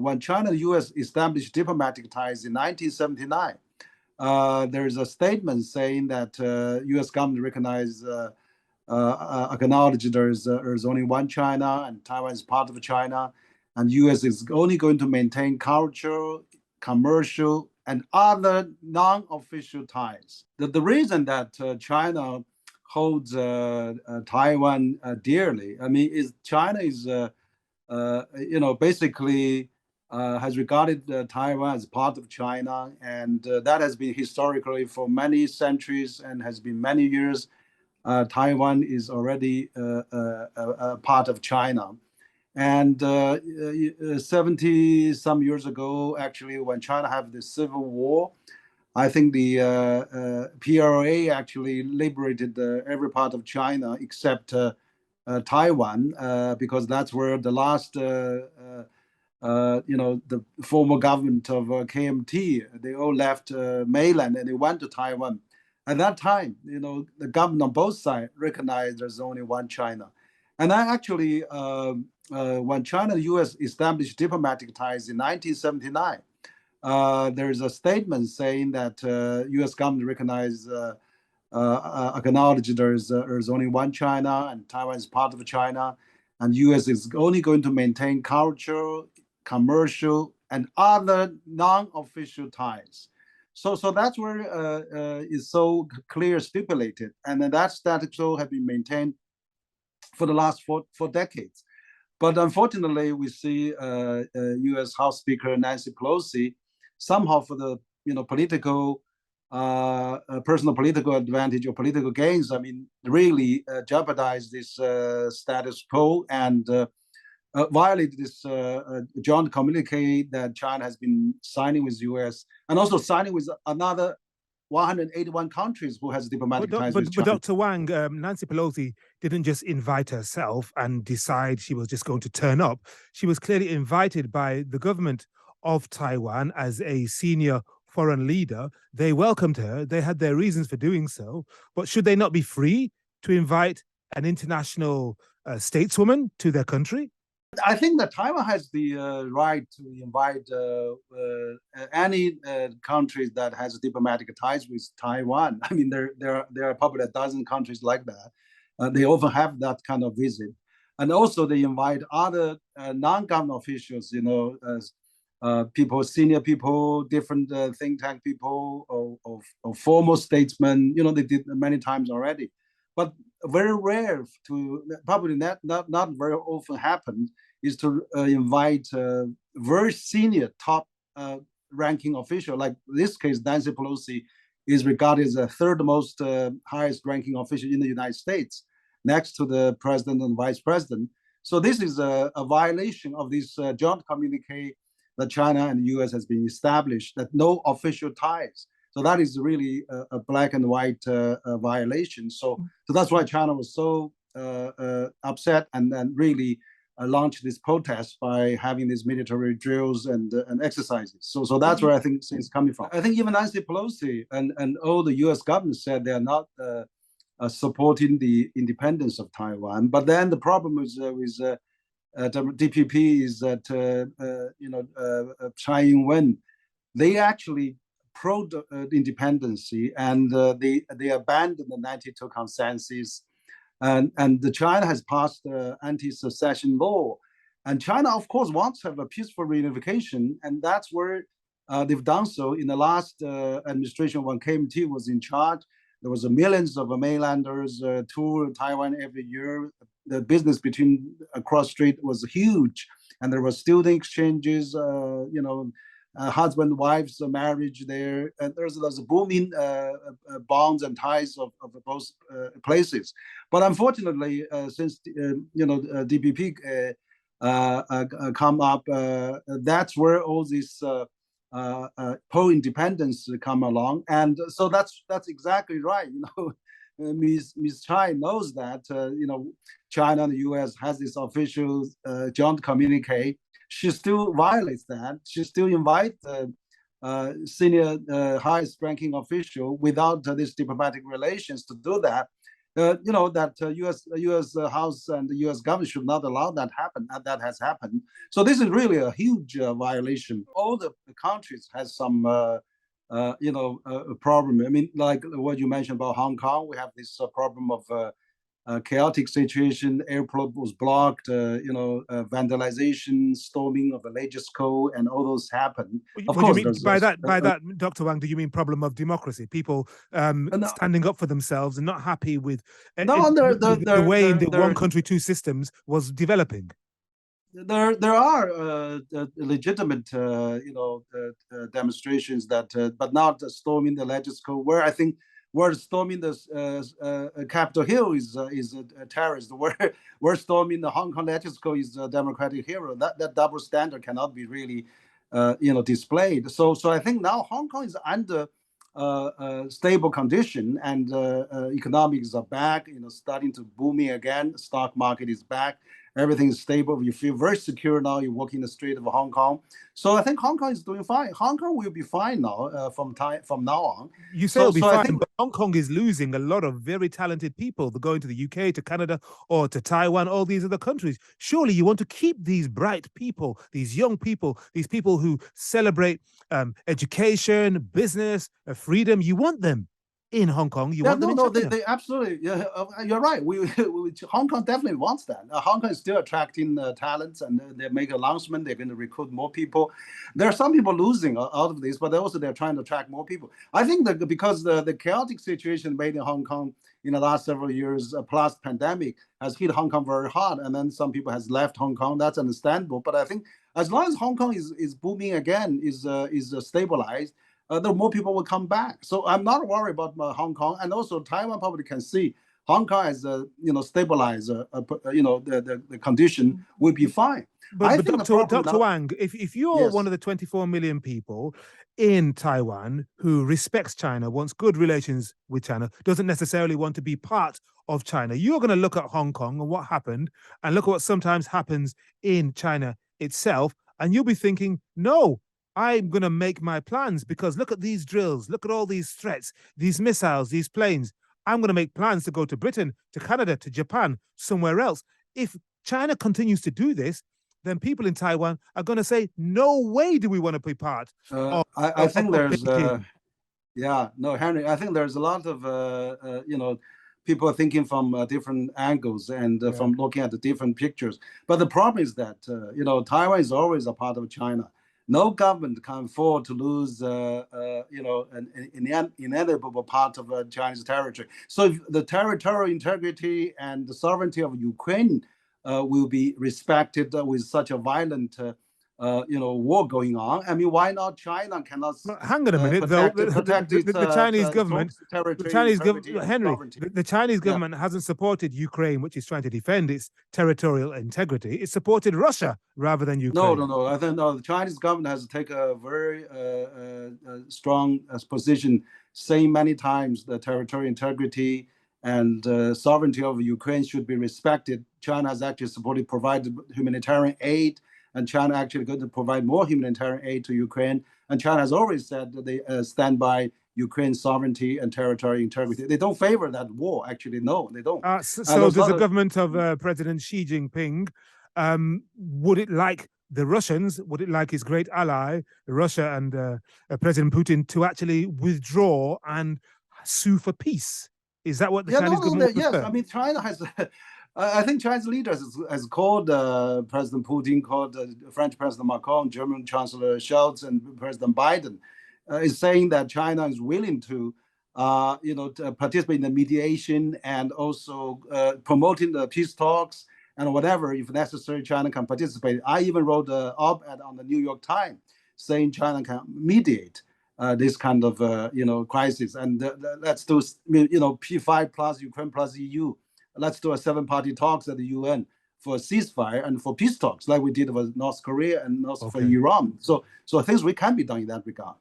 when China and the U.S. established diplomatic ties in 1979, there is a statement saying that U.S. government recognized, acknowledge there's only one China and Taiwan is part of China, and U.S. is only going to maintain cultural, commercial, and other non-official ties. The reason that China holds Taiwan dearly, I mean, is China is basically has regarded Taiwan as part of China, and that has been historically for many centuries and has been many years. Taiwan is already a part of China. And 70 some years ago, actually, when China had the civil war, I think the PRA actually liberated every part of China except Taiwan, because that's where the last, the former government of KMT, they all left mainland and they went to Taiwan. At that time, the government on both sides recognized there's only one China. And I actually, when China and the U.S. established diplomatic ties in 1979, there's a statement saying that U.S. government recognized, acknowledge there's only one China and Taiwan is part of China, and U.S. is only going to maintain cultural, commercial, and other non-official ties. So that's where is so clear stipulated, and then that status quo have been maintained for the last four decades. But unfortunately, we see U.S. House Speaker Nancy Pelosi somehow for the political, personal political advantage or political gains, I mean, really jeopardize this status quo and violate this joint communique that China has been signing with U.S. and also signing with another 181 countries who has diplomatic ties with China. But Dr. Wang, Nancy Pelosi didn't just invite herself and decide she was just going to turn up. She was clearly invited by the government of Taiwan as a senior foreign leader. They welcomed her. They had their reasons for doing so. But should they not be free to invite an international stateswoman to their country? I think that Taiwan has the right to invite any countries that has diplomatic ties with Taiwan. I mean, there are probably a dozen countries like that. They often have that kind of visit, and also they invite other non-government officials, people, senior people, different think tank people, or former statesmen. They did many times already, but very rare to probably not very often happen is to invite very senior top ranking official. Like this case, Nancy Pelosi is regarded as the third most highest ranking official in the United States, next to the president and vice president. So this is a violation of this joint communique that China and the U.S. has been established, that no official ties. So that is really a black and white violation. So that's why China was so upset and then really launched this protest by having these military drills and exercises. So that's where I think things coming from. I think even Nancy Pelosi and all the U.S. government said they are not supporting the independence of Taiwan. But then the problem with the DPP is that Tsai Ing-wen, they actually pro independency, and they abandoned the 92 consensus, and the China has passed anti-secession law, and China of course wants to have a peaceful reunification, and that's where they've done so in the last administration when KMT was in charge. There was millions of mainlanders tour Taiwan every year. The business between Cross-strait was huge, and there were student exchanges, husband wives marriage there, and there's a booming bonds and ties of both places. But unfortunately, since DPP come up, that's where all this pro-independence come along, and so that's exactly right. Ms. Tsai knows that China and the U.S. has this official joint communique. She still violates that. She still invites senior highest ranking official without this diplomatic relations to do that. that U.S. House and the U.S. government should not allow that happen, and that has happened. So this is really a huge violation. All the countries has some, problem. I mean, like what you mentioned about Hong Kong, we have this problem of chaotic situation. Airport was blocked. Vandalization, storming of the Legisco, and all those happened. Of course, do you mean by that, Dr. Wang? Do you mean problem of democracy? People standing up for themselves and not happy with the way the one country, two systems was developing? There are legitimate demonstrations that, but not storming the Legisco. Where I think where storming the Capitol Hill is a terrorist. Where storming the Hong Kong Legisco is a democratic hero. That double standard cannot be really displayed. So I think now Hong Kong is under stable condition, and economics are back, starting to booming again. Stock market is back. Everything is stable. You feel very secure now. You walk in the street of Hong Kong. So I think Hong Kong is doing fine. Hong Kong will be fine now from now on. You say it'll be fine, but Hong Kong is losing a lot of very talented people. They're going to the UK, to Canada, or to Taiwan, all these other countries. Surely you want to keep these bright people, these young people, these people who celebrate education, business, freedom. You want them in Hong Kong. You want them in China. They absolutely. Yeah, you're right. Hong Kong definitely wants that. Hong Kong is still attracting talents, and they make an announcement. They're going to recruit more people. There are some people losing out of this, but also they're trying to attract more people. I think that because the chaotic situation made in Hong Kong in the last several years, plus pandemic, has hit Hong Kong very hard, and then some people has left Hong Kong. That's understandable. But I think as long as Hong Kong is booming again, is stabilized, the more people will come back. So I'm not worried about Hong Kong, and also Taiwan public can see Hong Kong as stabilize. The condition will be fine. But Dr. Wang, if you're one of the 24 million people in Taiwan who respects China, wants good relations with China, doesn't necessarily want to be part of China, you're going to look at Hong Kong and what happened, and look at what sometimes happens in China itself, and you'll be thinking, no, I'm going to make my plans, because look at these drills, look at all these threats, these missiles, these planes. I'm going to make plans to go to Britain, to Canada, to Japan, somewhere else. If China continues to do this, then people in Taiwan are going to say, no way do we want to be part of I think there's Henry, I think there's a lot of people are thinking from different angles and from looking at the different pictures. But the problem is that Taiwan is always a part of China. No government can afford to lose an inedible part of Chinese territory. So if the territorial integrity and the sovereignty of Ukraine will be respected with such a violent war going on, I mean, why not China cannot? Hang on a minute, the Chinese government, Henry, the Chinese government hasn't supported Ukraine, which is trying to defend its territorial integrity. It supported Russia rather than Ukraine. No. I think the Chinese government has taken a very strong position, saying many times the territorial integrity and sovereignty of Ukraine should be respected. China has actually provided humanitarian aid, and China actually going to provide more humanitarian aid to Ukraine. And China has always said that they stand by Ukraine's sovereignty and territorial integrity. They don't favor that war, actually. No, they don't. So does the government of President Xi Jinping, would it like the Russians, would it like his great ally, Russia and President Putin, to actually withdraw and sue for peace? Is that what the Chinese government Yes, I mean, China has... I think Chinese leaders has called President Putin, called French President Macron, German Chancellor Scholz, and President Biden, is saying that China is willing to, to participate in the mediation and also promoting the peace talks and whatever, if necessary, China can participate. I even wrote an op-ed on the New York Times saying China can mediate this kind of crisis, and let's do P5 plus Ukraine plus EU. Let's do a 7-party talks at the UN for ceasefire and for peace talks, like we did with North Korea and also for Iran. So things we can be done in that regard.